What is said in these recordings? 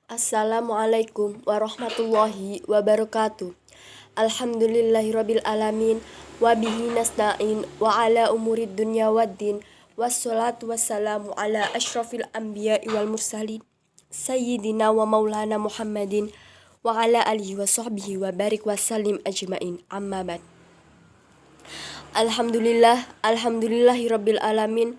Assalamualaikum warahmatullahi wabarakatuh. Alhamdulillahirabbil alamin wa bihi nasta'in wa ala umurid dunya waddin wassalatu wassalamu ala asyrafil anbiya'i wal mursalin sayyidina wa maulana Muhammadin wa ala alihi wa sahbihi wa barik wa salim ajmain, amma ba'd. Alhamdulillahirabbil alamin.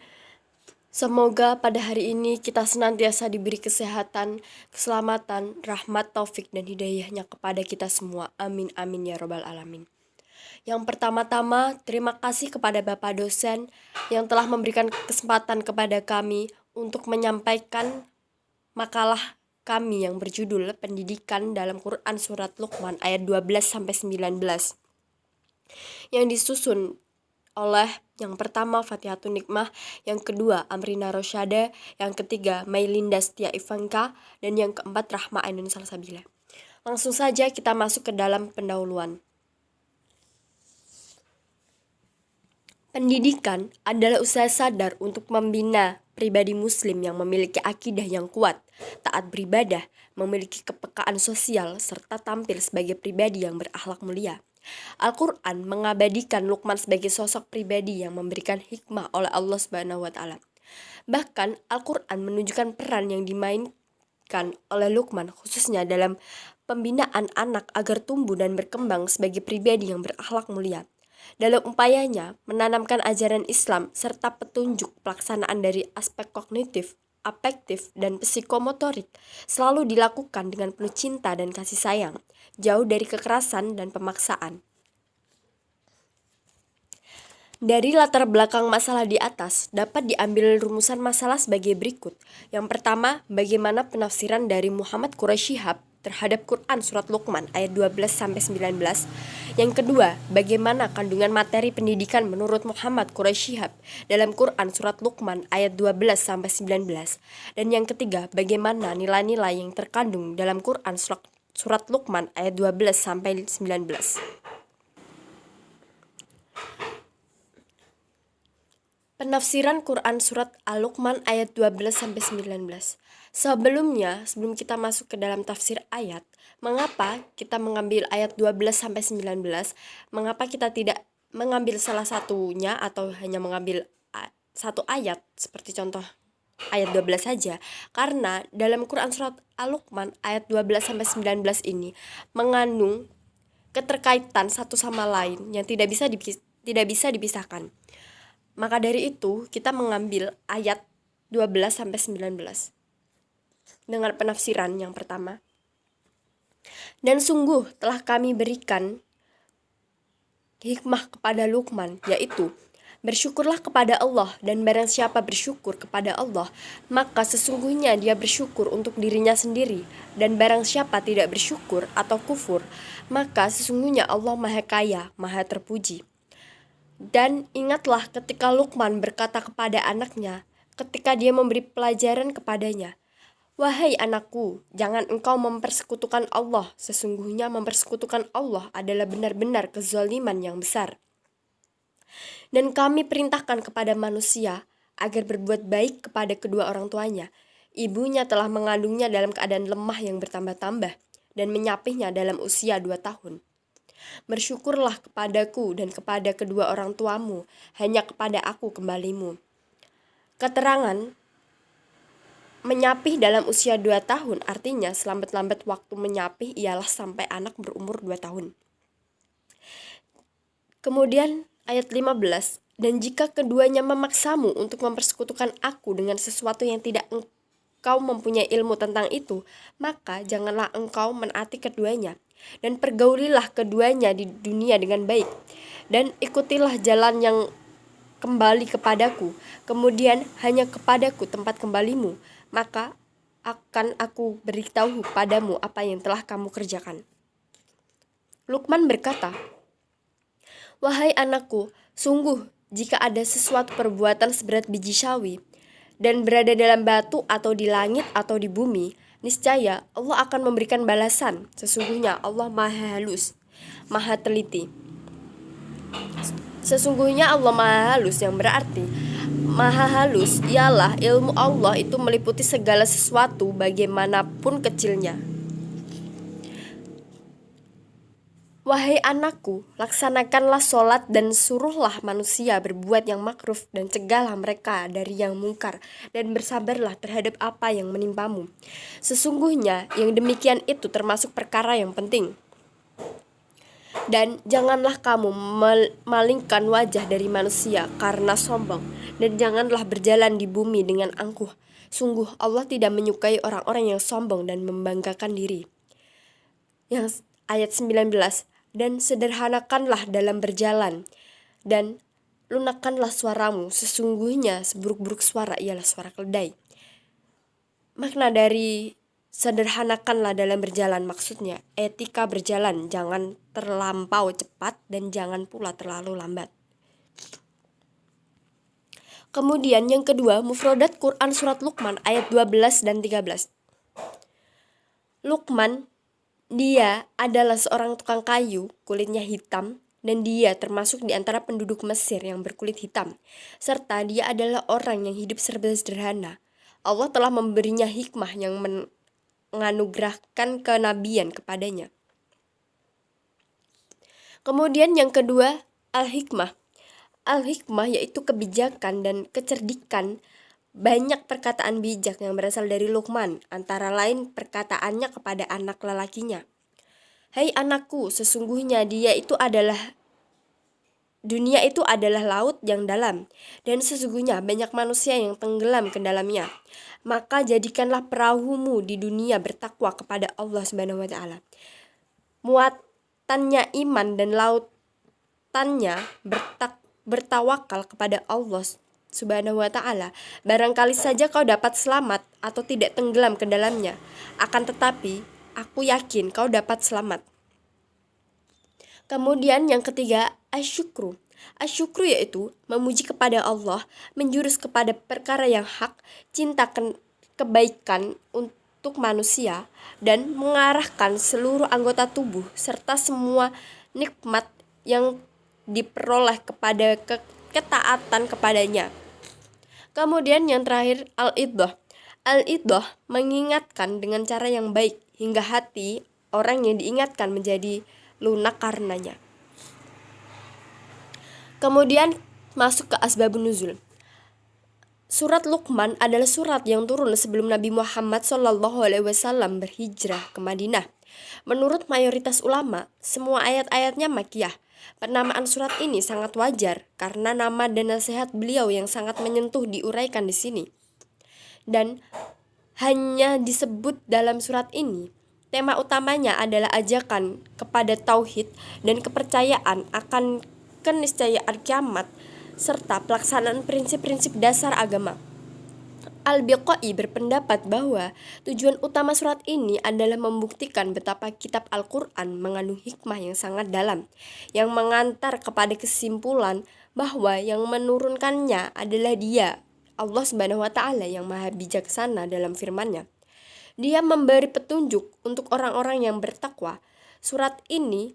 Semoga pada hari ini kita senantiasa diberi kesehatan, keselamatan, rahmat, taufik, dan hidayahnya kepada kita semua. Amin, amin ya robbal alamin. Yang pertama-tama, terima kasih kepada Bapak dosen yang telah memberikan kesempatan kepada kami untuk menyampaikan makalah kami yang berjudul Pendidikan dalam Quran Surat Luqman ayat 12-19 yang disusun oleh yang pertama Fathiatun Nikmah, yang kedua Amrina Rosyada, yang ketiga Mailinda Setia Ivanka, dan yang keempat Rahma Ainun Salsabila. Langsung saja kita masuk ke dalam pendahuluan. Pendidikan adalah usaha sadar untuk membina pribadi muslim yang memiliki akidah yang kuat, taat beribadah, memiliki kepekaan sosial, serta tampil sebagai pribadi yang berakhlak mulia. Al-Quran mengabadikan Luqman sebagai sosok pribadi yang memberikan hikmah oleh Allah Subhanahu wa Ta'ala. Bahkan Al-Quran menunjukkan peran yang dimainkan oleh Luqman khususnya dalam pembinaan anak agar tumbuh dan berkembang sebagai pribadi yang berakhlak mulia. Dalam upayanya menanamkan ajaran Islam serta petunjuk pelaksanaan dari aspek kognitif, afektif, dan psikomotorik selalu dilakukan dengan penuh cinta dan kasih sayang, jauh dari kekerasan dan pemaksaan. Dari latar belakang masalah di atas dapat diambil rumusan masalah sebagai berikut. Yang pertama, bagaimana penafsiran dari Muhammad Quraisy Shihab terhadap Quran Surat Luqman ayat 12-19. Yang kedua, bagaimana kandungan materi pendidikan menurut Muhammad Quraisy Shihab dalam Quran Surat Luqman ayat 12-19. Dan yang ketiga, bagaimana nilai-nilai yang terkandung dalam Quran Surat Luqman ayat 12-19. Penafsiran Quran Surat Al-Luqman ayat 12-19. Sebelum kita masuk ke dalam tafsir ayat, mengapa kita mengambil ayat 12-19? Mengapa kita tidak mengambil salah satunya atau hanya mengambil satu ayat seperti contoh ayat 12 saja? Karena dalam Quran Surat Al-Luqman ayat 12-19 ini mengandung keterkaitan satu sama lain yang tidak bisa dipisahkan. Maka dari itu kita mengambil ayat 12-19 dengan penafsiran yang pertama. Dan sungguh telah kami berikan hikmah kepada Luqman, yaitu bersyukurlah kepada Allah, dan barang siapa bersyukur kepada Allah, maka sesungguhnya dia bersyukur untuk dirinya sendiri, dan barang siapa tidak bersyukur atau kufur, maka sesungguhnya Allah Maha Kaya, Maha Terpuji. Dan ingatlah ketika Luqman berkata kepada anaknya, ketika dia memberi pelajaran kepadanya, "Wahai anakku, jangan engkau mempersekutukan Allah. Sesungguhnya mempersekutukan Allah adalah benar-benar kezaliman yang besar. Dan kami perintahkan kepada manusia agar berbuat baik kepada kedua orang tuanya. Ibunya telah mengandungnya dalam keadaan lemah yang bertambah-tambah dan menyapihnya dalam usia 2 tahun. Bersyukurlah kepadaku dan kepada kedua orang tuamu, hanya kepada aku kembalimu." Keterangan menyapih dalam usia 2 tahun artinya selambat-lambat waktu menyapih ialah sampai anak berumur 2 tahun. Kemudian ayat 15, dan jika keduanya memaksamu untuk mempersekutukan aku dengan sesuatu yang tidak engkau mempunyai ilmu tentang itu, maka janganlah engkau menaati keduanya, dan pergaulilah keduanya di dunia dengan baik, dan ikutilah jalan yang kembali kepadaku, kemudian hanya kepadaku tempat kembalimu, maka akan aku beritahu padamu apa yang telah kamu kerjakan. Luqman berkata, "Wahai anakku, sungguh jika ada sesuatu perbuatan seberat biji sawi dan berada dalam batu atau di langit atau di bumi, niscaya Allah akan memberikan balasan. Sesungguhnya Allah Maha Halus, Maha Teliti." Sesungguhnya Allah Maha Halus yang berarti maha halus ialah ilmu Allah itu meliputi segala sesuatu bagaimanapun kecilnya. Wahai anakku, laksanakanlah sholat dan suruhlah manusia berbuat yang makruf dan cegahlah mereka dari yang mungkar dan bersabarlah terhadap apa yang menimpamu. Sesungguhnya yang demikian itu termasuk perkara yang penting. Dan janganlah kamu memalingkan wajah dari manusia karena sombong, dan janganlah berjalan di bumi dengan angkuh. Sungguh Allah tidak menyukai orang-orang yang sombong dan membanggakan diri. Yang ayat 19, dan sederhanakanlah dalam berjalan, dan lunakkanlah suaramu, sesungguhnya seburuk-buruk suara ialah suara keledai. Makna dari sederhanakanlah dalam berjalan maksudnya etika berjalan, jangan terlampau cepat dan jangan pula terlalu lambat. Kemudian yang kedua, mufradat Quran surat Luqman ayat 12 dan 13. Luqman, dia adalah seorang tukang kayu, kulitnya hitam, dan dia termasuk di antara penduduk Mesir yang berkulit hitam, serta dia adalah orang yang hidup serba sederhana. Allah telah memberinya hikmah yang menganugerahkan kenabian kepadanya. Kemudian yang kedua, al-hikmah. Al-hikmah yaitu kebijakan dan kecerdikan. Banyak perkataan bijak yang berasal dari Luqman, antara lain perkataannya kepada anak lelakinya. Hai anakku, sesungguhnya dunia itu adalah laut yang dalam, dan sesungguhnya banyak manusia yang tenggelam ke dalamnya. Maka jadikanlah perahumu di dunia bertakwa kepada Allah Subhanahu wa taala. Muatannya iman dan lautannya bertawakal kepada Allah Subhanahu wa taala. Barangkali saja kau dapat selamat atau tidak tenggelam ke dalamnya. Akan tetapi, aku yakin kau dapat selamat. Kemudian yang ketiga, asyukru. Asyukru yaitu memuji kepada Allah, menjurus kepada perkara yang hak, cinta kebaikan untuk manusia, dan mengarahkan seluruh anggota tubuh serta semua nikmat yang diperoleh kepada ketaatan kepadanya. Kemudian yang terakhir, al-iddah. Al-iddah mengingatkan dengan cara yang baik hingga hati orang yang diingatkan menjadi lunak karenanya. Kemudian masuk ke asbabun nuzul. Surat Luqman adalah surat yang turun sebelum Nabi Muhammad SAW berhijrah ke Madinah. Menurut mayoritas ulama, semua ayat-ayatnya Makkiyah. Penamaan surat ini sangat wajar karena nama dan nasihat beliau yang sangat menyentuh diuraikan di sini. Dan hanya disebut dalam surat ini. Tema utamanya adalah ajakan kepada tauhid dan kepercayaan akan keniscayaan kiamat serta pelaksanaan prinsip-prinsip dasar agama. Al-Biqai berpendapat bahwa tujuan utama surat ini adalah membuktikan betapa kitab Al-Quran mengandung hikmah yang sangat dalam, yang mengantar kepada kesimpulan bahwa yang menurunkannya adalah Dia, Allah Subhanahu wa taala yang maha bijaksana dalam firman-Nya. Dia memberi petunjuk untuk orang-orang yang bertakwa. Surat ini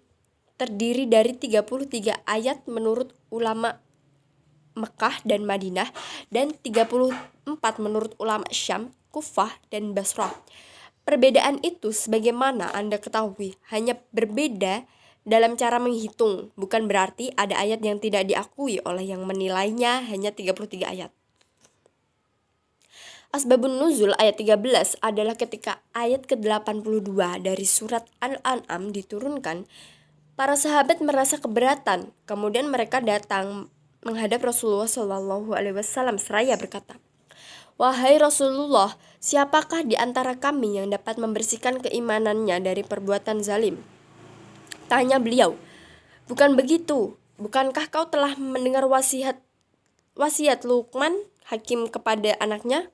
terdiri dari 33 ayat menurut ulama Mekah dan Madinah dan 34 menurut ulama Syam, Kufah, dan Basrah. Perbedaan itu sebagaimana Anda ketahui hanya berbeda dalam cara menghitung, bukan berarti ada ayat yang tidak diakui oleh yang menilainya hanya 33 ayat. Asbabun nuzul ayat 13 adalah ketika ayat ke-82 dari surat Al-An'am diturunkan, para sahabat merasa keberatan, kemudian mereka datang menghadap Rasulullah SAW seraya berkata, "Wahai Rasulullah, siapakah di antara kami yang dapat membersihkan keimanannya dari perbuatan zalim?" Tanya beliau, "Bukan begitu, bukankah kau telah mendengar wasiat Luqman Hakim kepada anaknya?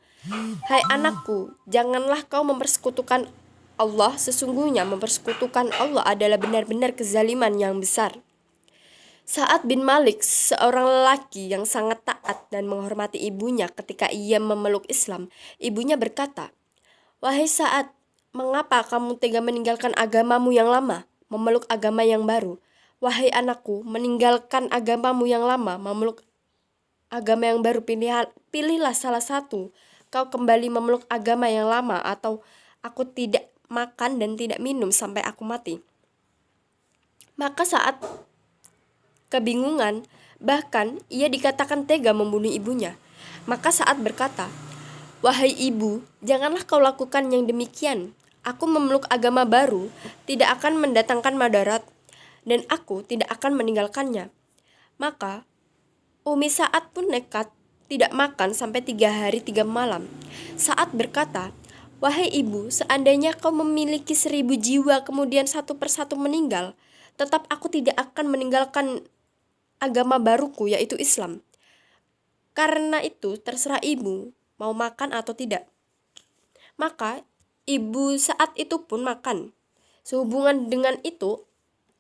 Hai anakku, janganlah kau mempersekutukan Allah, sesungguhnya mempersekutukan Allah adalah benar-benar kezaliman yang besar." Sa'ad bin Malik, seorang lelaki yang sangat taat dan menghormati ibunya ketika ia memeluk Islam, ibunya berkata, "Wahai Sa'ad, mengapa kamu tega meninggalkan agamamu yang lama, memeluk agama yang baru? Wahai anakku, meninggalkan agamamu yang lama, memeluk agama yang baru, pilihlah salah satu. Kau kembali memeluk agama yang lama, atau aku tidak makan dan tidak minum sampai aku mati." Maka saat kebingungan, bahkan ia dikatakan tega membunuh ibunya. Maka saat berkata, "Wahai ibu, janganlah kau lakukan yang demikian. Aku memeluk agama baru, tidak akan mendatangkan madarat, dan aku tidak akan meninggalkannya." Maka Umi Saat pun nekat tidak makan sampai 3 hari 3 malam. Saat berkata, "Wahai ibu, seandainya kau memiliki 1.000 jiwa kemudian satu persatu meninggal, tetap aku tidak akan meninggalkan agama baruku, yaitu Islam. Karena itu terserah ibu mau makan atau tidak." Maka ibu saat itu pun makan. Sehubungan dengan itu,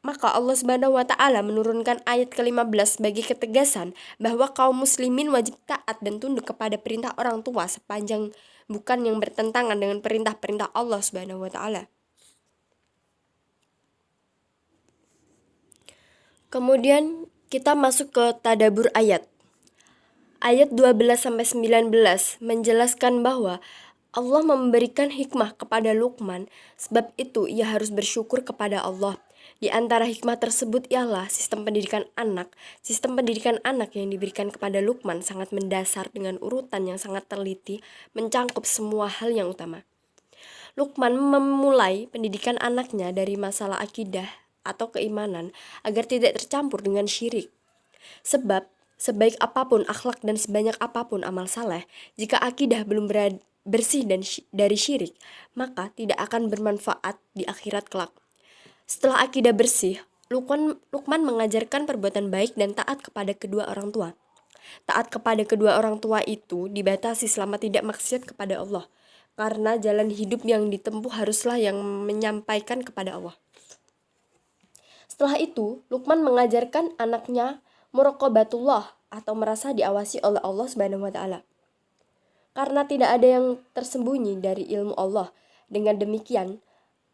maka Allah Subhanahu wa taala menurunkan ayat ke-15 sebagai ketegasan bahwa kaum muslimin wajib taat dan tunduk kepada perintah orang tua sepanjang bukan yang bertentangan dengan perintah-perintah Allah Subhanahu wa taala. Kemudian kita masuk ke tadabur ayat. Ayat 12 sampai 19 menjelaskan bahwa Allah memberikan hikmah kepada Luqman, sebab itu ia harus bersyukur kepada Allah. Di antara hikmah tersebut ialah sistem pendidikan anak. Sistem pendidikan anak yang diberikan kepada Luqman sangat mendasar dengan urutan yang sangat teliti, mencangkup semua hal yang utama. Luqman memulai pendidikan anaknya dari masalah akidah atau keimanan agar tidak tercampur dengan syirik. Sebab sebaik apapun akhlak dan sebanyak apapun amal saleh, jika akidah belum bersih dari syirik, maka tidak akan bermanfaat di akhirat kelak. Setelah akidah bersih, Luqman mengajarkan perbuatan baik dan taat kepada kedua orang tua. Taat kepada kedua orang tua itu dibatasi selama tidak maksiat kepada Allah, karena jalan hidup yang ditempuh haruslah yang menyampaikan kepada Allah. Setelah itu, Luqman mengajarkan anaknya muraqabatullah atau merasa diawasi oleh Allah Subhanahu wa taala. Karena tidak ada yang tersembunyi dari ilmu Allah. Dengan demikian,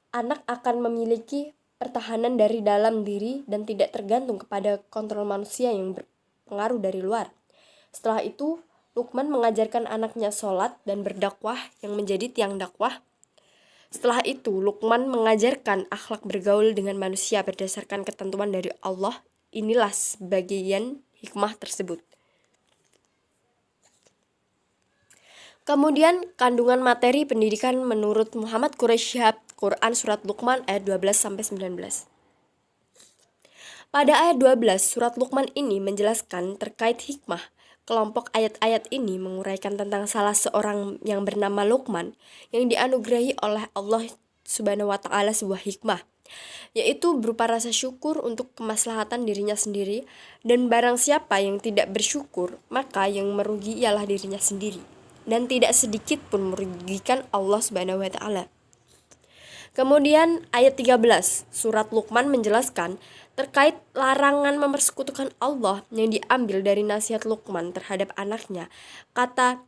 anak akan memiliki pertahanan dari dalam diri dan tidak tergantung kepada kontrol manusia yang berpengaruh dari luar. Setelah itu, Luqman mengajarkan anaknya sholat dan berdakwah yang menjadi tiang dakwah. Setelah itu, Luqman mengajarkan akhlak bergaul dengan manusia berdasarkan ketentuan dari Allah. Inilah sebagian hikmah tersebut. Kemudian kandungan materi pendidikan menurut Muhammad Quraish Shihab, Quran Surat Luqman ayat 12-19. Pada ayat 12, Surat Luqman ini menjelaskan terkait hikmah. Kelompok ayat-ayat ini menguraikan tentang salah seorang yang bernama Luqman yang dianugerahi oleh Allah Subhanahu wa taala sebuah hikmah, yaitu berupa rasa syukur untuk kemaslahatan dirinya sendiri, dan barang siapa yang tidak bersyukur, maka yang merugi ialah dirinya sendiri, dan tidak sedikit pun merugikan Allah Subhanahu wa taala. Kemudian ayat 13 surat Luqman menjelaskan terkait larangan mempersekutukan Allah yang diambil dari nasihat Luqman terhadap anaknya. Kata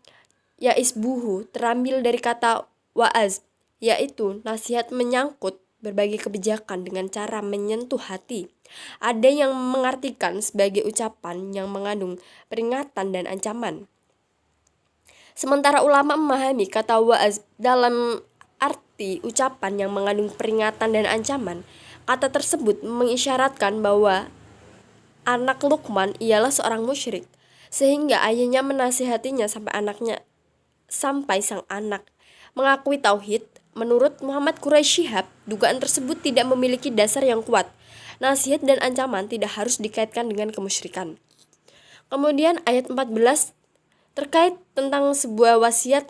ya'isbuhu terambil dari kata wa'az, yaitu nasihat menyangkut berbagai kebijakan dengan cara menyentuh hati. Ada yang mengartikan sebagai ucapan yang mengandung peringatan dan ancaman. Sementara ulama memahami kata wa'az dalam arti ucapan yang mengandung peringatan dan ancaman. Kata tersebut mengisyaratkan bahwa anak Luqman ialah seorang musyrik, sehingga ayahnya menasihatinya sampai sang anak mengakui tauhid. Menurut Muhammad Quraish Shihab, dugaan tersebut tidak memiliki dasar yang kuat. Nasihat dan ancaman tidak harus dikaitkan dengan kemusyrikan. Kemudian ayat 14 terkait tentang sebuah wasiat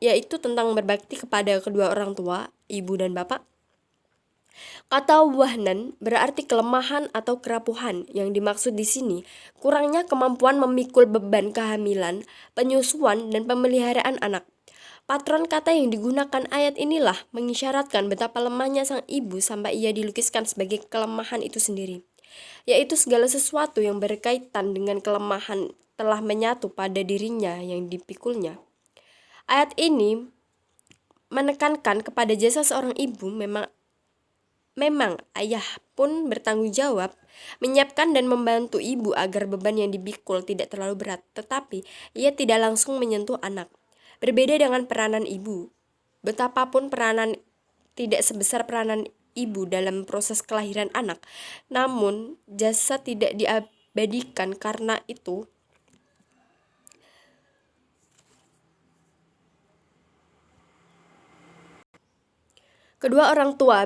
yaitu tentang berbakti kepada kedua orang tua, ibu dan bapak. Kata wahnan berarti kelemahan atau kerapuhan. Yang dimaksud di sini kurangnya kemampuan memikul beban kehamilan, penyusuan, dan pemeliharaan anak. Patron kata yang digunakan ayat inilah mengisyaratkan betapa lemahnya sang ibu sampai ia dilukiskan sebagai kelemahan itu sendiri, yaitu segala sesuatu yang berkaitan dengan kelemahan telah menyatu pada dirinya yang dipikulnya. Ayat ini menekankan kepada jasa seorang ibu memang Memang ayah pun bertanggung jawab menyiapkan dan membantu ibu agar beban yang dipikul tidak terlalu berat, tetapi ia tidak langsung menyentuh anak. Berbeda dengan peranan ibu, betapapun peranan tidak sebesar peranan ibu dalam proses kelahiran anak, namun jasa tidak diabadikan. Karena itu, kedua orang tua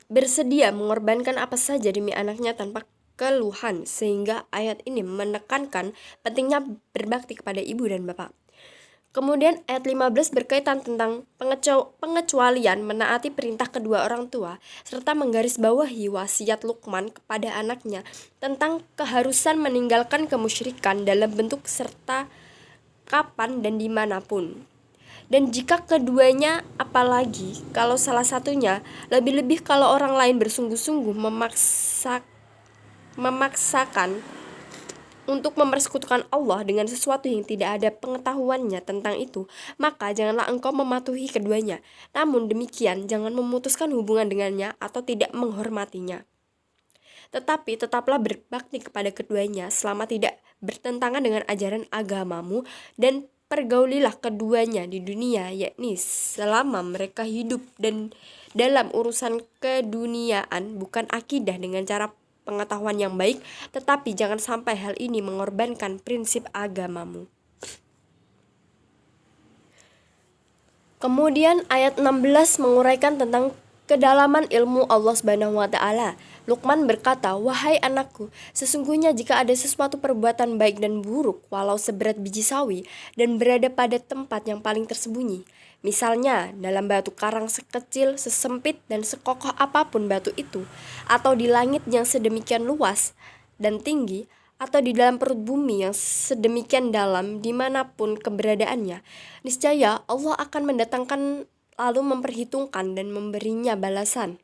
bersedia mengorbankan apa saja demi anaknya tanpa keluhan, sehingga ayat ini menekankan pentingnya berbakti kepada ibu dan bapak. Kemudian ayat 15 berkaitan tentang pengecualian menaati perintah kedua orang tua, serta menggarisbawahi wasiat Luqman kepada anaknya tentang keharusan meninggalkan kemusyrikan dalam bentuk serta kapan dan dimanapun. Dan jika keduanya, apalagi kalau salah satunya, lebih-lebih kalau orang lain bersungguh-sungguh memaksakan untuk mempersekutukan Allah dengan sesuatu yang tidak ada pengetahuannya tentang itu, maka janganlah engkau mematuhi keduanya. Namun demikian, jangan memutuskan hubungan dengannya atau tidak menghormatinya. Tetapi tetaplah berbakti kepada keduanya selama tidak bertentangan dengan ajaran agamamu, dan pergaulilah keduanya di dunia, yakni selama mereka hidup dan dalam urusan keduniaan, bukan akidah dengan cara pengetahuan yang baik, tetapi jangan sampai hal ini mengorbankan prinsip agamamu. Kemudian ayat 16 menguraikan tentang kedalaman ilmu Allah Subhanahu wa taala. Luqman berkata, "Wahai anakku, sesungguhnya jika ada sesuatu perbuatan baik dan buruk, walau seberat biji sawi, dan berada pada tempat yang paling tersembunyi, misalnya dalam batu karang sekecil, sesempit, dan sekokoh apapun batu itu, atau di langit yang sedemikian luas dan tinggi, atau di dalam perut bumi yang sedemikian dalam, dimanapun keberadaannya, niscaya Allah akan mendatangkan lalu memperhitungkan dan memberinya balasan.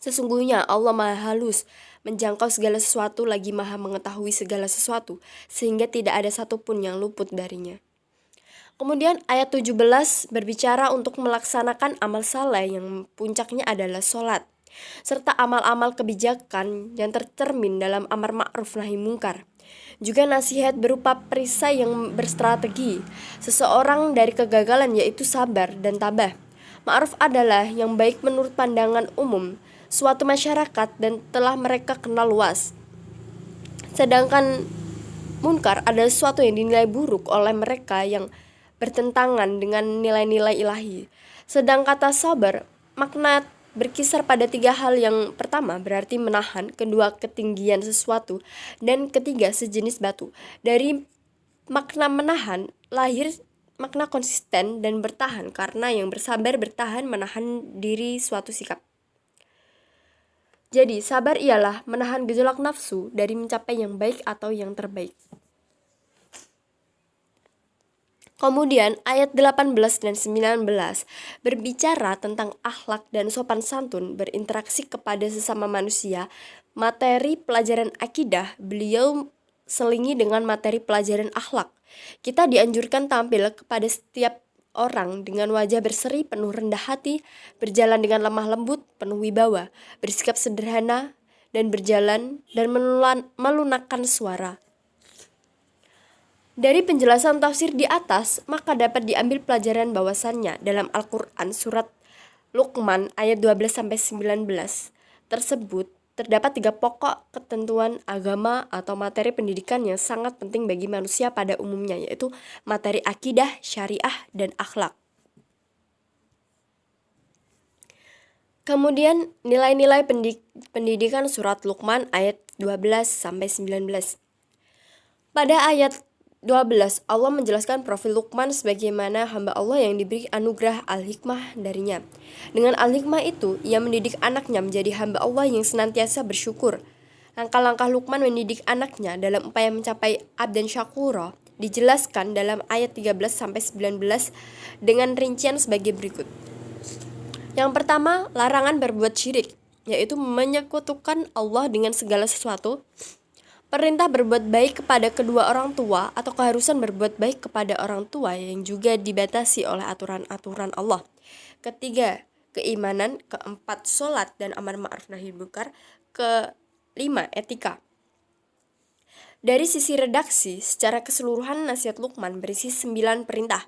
Sesungguhnya Allah Maha Halus, menjangkau segala sesuatu, lagi Maha mengetahui segala sesuatu, sehingga tidak ada satupun yang luput darinya." Kemudian ayat 17 berbicara untuk melaksanakan amal saleh yang puncaknya adalah sholat, serta amal-amal kebijakan yang tercermin dalam amar ma'ruf nahi mungkar. Juga nasihat berupa perisai yang berstrategi seseorang dari kegagalan, yaitu sabar dan tabah. Ma'ruf adalah yang baik menurut pandangan umum suatu masyarakat dan telah mereka kenal luas. Sedangkan munkar adalah sesuatu yang dinilai buruk oleh mereka yang bertentangan dengan nilai-nilai ilahi. Sedang kata sabar, makna berkisar pada tiga hal. Yang pertama berarti menahan, kedua ketinggian sesuatu, dan ketiga sejenis batu. Dari makna menahan lahir makna konsisten dan bertahan, karena yang bersabar bertahan menahan diri suatu sikap. Jadi sabar ialah menahan gejolak nafsu dari mencapai yang baik atau yang terbaik. Kemudian ayat 18 dan 19 berbicara tentang akhlak dan sopan santun berinteraksi kepada sesama manusia. Materi pelajaran akidah beliau selingi dengan materi pelajaran akhlak. Kita dianjurkan tampil kepada setiap orang dengan wajah berseri, penuh rendah hati, berjalan dengan lemah lembut, penuh wibawa, bersikap sederhana, dan berjalan dan melunakkan suara. Dari penjelasan tafsir di atas, maka dapat diambil pelajaran bahwasannya dalam Al-Quran surat Luqman ayat 12-19 tersebut terdapat 3 pokok ketentuan agama atau materi pendidikan yang sangat penting bagi manusia pada umumnya, yaitu materi akidah, syariah, dan akhlak. Kemudian nilai-nilai pendidikan surat Luqman ayat 12-19. Pada ayat 12, Allah menjelaskan profil Luqman sebagaimana hamba Allah yang diberi anugerah al-hikmah darinya. Dengan al-hikmah itu, ia mendidik anaknya menjadi hamba Allah yang senantiasa bersyukur. Langkah-langkah Luqman mendidik anaknya dalam upaya mencapai abdan syakura dijelaskan dalam ayat 13-19 dengan rincian sebagai berikut. Yang pertama, larangan berbuat syirik, yaitu menyekutukan Allah dengan segala sesuatu. Perintah berbuat baik kepada kedua orang tua atau keharusan berbuat baik kepada orang tua yang juga dibatasi oleh aturan-aturan Allah. Ketiga, keimanan, keempat sholat dan amar ma'ruf nahi munkar, kelima etika. Dari sisi redaksi, secara keseluruhan nasihat Luqman berisi 9 perintah,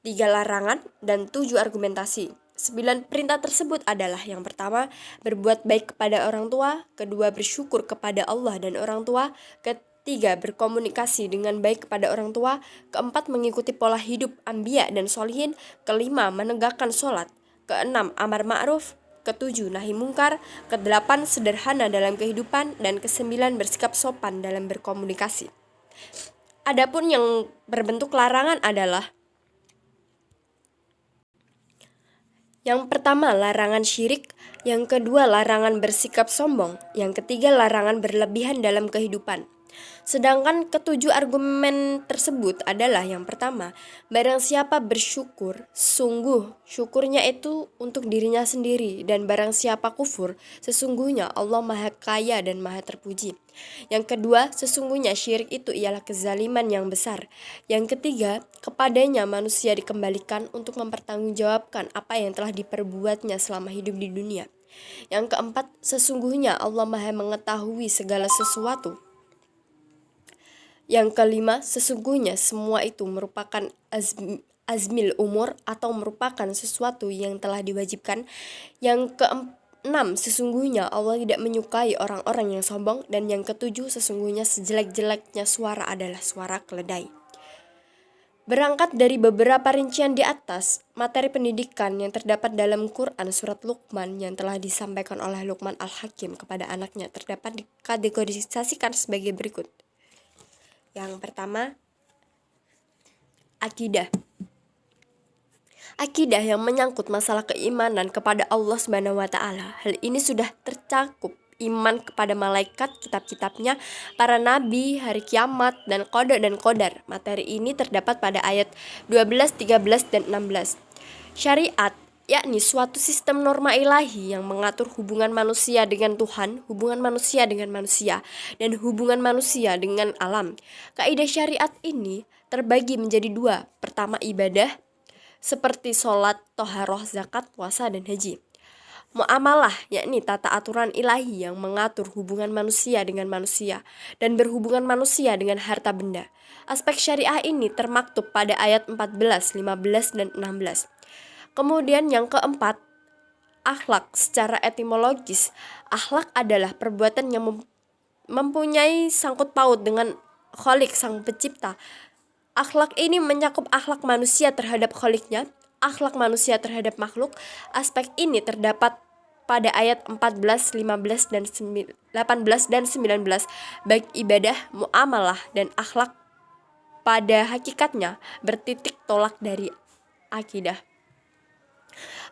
3 larangan, dan 7 argumentasi. 9 perintah tersebut adalah: yang pertama, berbuat baik kepada orang tua, kedua, bersyukur kepada Allah dan orang tua, ketiga, berkomunikasi dengan baik kepada orang tua, keempat, mengikuti pola hidup anbiya dan solihin, kelima, menegakkan sholat, keenam, amar ma'ruf, ketujuh, nahi mungkar, kedelapan, sederhana dalam kehidupan, dan kesembilan, bersikap sopan dalam berkomunikasi. Adapun yang berbentuk larangan adalah: yang pertama, larangan syirik, yang kedua, larangan bersikap sombong, yang ketiga, larangan berlebihan dalam kehidupan. Sedangkan ketujuh argumen tersebut adalah: yang pertama, barang siapa bersyukur, sungguh syukurnya itu untuk dirinya sendiri, dan barang siapa kufur, sesungguhnya Allah Maha Kaya dan Maha Terpuji. Yang kedua, sesungguhnya syirik itu ialah kezaliman yang besar. Yang ketiga, kepadanya manusia dikembalikan untuk mempertanggungjawabkan apa yang telah diperbuatnya selama hidup di dunia. Yang keempat, sesungguhnya Allah Maha mengetahui segala sesuatu. Yang kelima, sesungguhnya semua itu merupakan azmil umur atau merupakan sesuatu yang telah diwajibkan. Yang keenam, sesungguhnya Allah tidak menyukai orang-orang yang sombong. Dan yang ketujuh, sesungguhnya sejelek-jeleknya suara adalah suara keledai. Berangkat dari beberapa rincian di atas, materi pendidikan yang terdapat dalam Quran surat Luqman yang telah disampaikan oleh Luqman Al-Hakim kepada anaknya terdapat dikategorisasikan sebagai berikut. Yang pertama, akidah. Akidah yang menyangkut masalah keimanan kepada Allah Subhanahu wa taala. Hal ini sudah tercakup iman kepada malaikat, kitab-kitabnya, para nabi, hari kiamat, dan qadar. Materi ini terdapat pada ayat 12, 13, dan 16. Syariat, yakni suatu sistem norma ilahi yang mengatur hubungan manusia dengan Tuhan, hubungan manusia dengan manusia, dan hubungan manusia dengan alam. Kaidah syariat ini terbagi menjadi dua. Pertama, ibadah, seperti sholat, toharoh, zakat, puasa, dan haji. Muamalah, yakni tata aturan ilahi yang mengatur hubungan manusia dengan manusia dan berhubungan manusia dengan harta benda. Aspek syariah ini termaktub pada ayat 14, 15, dan 16. Kemudian yang keempat, akhlak. Secara etimologis, akhlak adalah perbuatan yang mempunyai sangkut paut dengan Khalik, sang pencipta. Akhlak ini mencakup akhlak manusia terhadap Khaliknya, akhlak manusia terhadap makhluk. Aspek ini terdapat pada ayat 14, 15, dan 18 dan 19. Baik ibadah, muamalah, dan akhlak pada hakikatnya bertitik tolak dari akidah.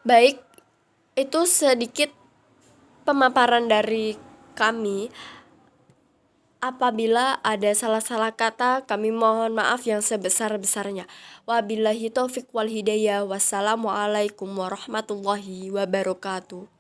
Baik, itu sedikit pemaparan dari kami. Apabila ada salah-salah kata, kami mohon maaf yang sebesar-besarnya. Wabillahi taufiq wal hidayah. Wassalamualaikum warahmatullahi wabarakatuh.